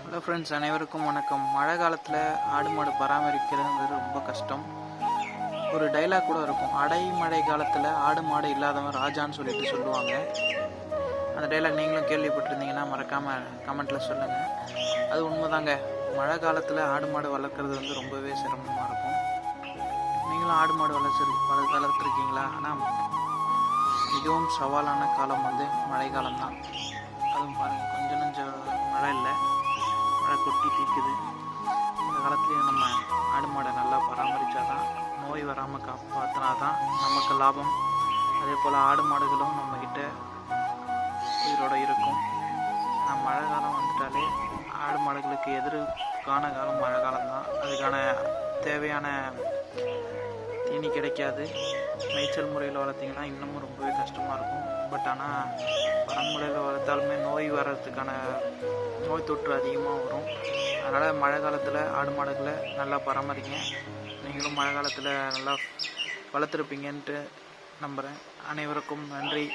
Hello friends, அனைவருக்கும் வணக்கம். மழை காலத்தில் ஆடு மாடு பராமரிக்கிறது ரொம்ப கஷ்டம். ஒரு டைலாக் கூட இருக்கும், அடைமழை காலத்தில் ஆடு மாடு இல்லாதவன் ராஜான்னு சொல்லுவாங்க. அந்த டைலாக் நீங்களும் கேள்விப்பட்டிருந்தீங்கன்னா மறக்காமல் கமெண்ட்டில் சொல்லுங்கள். அது உண்மைதாங்க. மழை காலத்தில் ஆடு மாடு வளர்க்குறது ரொம்பவே சிரமமாக இருக்கும். நீங்களும் ஆடு மாடு வளர்த்துருக்கீங்களா? ஆனால் மிகவும் சவாலான காலம் மழை காலம்தான். அதுவும் பாருங்கள், கொஞ்சம் நஞ்சம் மழை இல்லை, மழை கொட்டி தீக்குது. இந்த காலத்துலேயும் நம்ம ஆடு மாடை நல்லா பராமரித்தாதான், நோய் வராமல் காப்பாற்றினா தான் நமக்கு லாபம். அதே போல் ஆடு மாடுகளும் நம்மக்கிட்ட உயிரோடு இருக்கும். மழை காலம் வந்துட்டாலே ஆடு மாடுகளுக்கு எதிர்கான காலம் மழை காலம்தான். அதுக்கான தேவையான தீனி கிடைக்காது. மேய்ச்சல் முறையில் வளர்த்திங்கன்னா இன்னமும் ரொம்பவே கஷ்டமாக இருக்கும். பட் ஆனால் பரமுறையில் வளர்த்தாலுமே நோய் வர்றதுக்கான நோய் தொற்று அதிகமாக வரும். அதனால் மழை காலத்தில் ஆடு மாடுகளை நல்லா பராமரிங்க. நீங்களும் மழை காலத்தில் நல்லா வளர்த்துருப்பீங்கன்ட்டு நம்புகிறேன். அனைவருக்கும் நன்றி.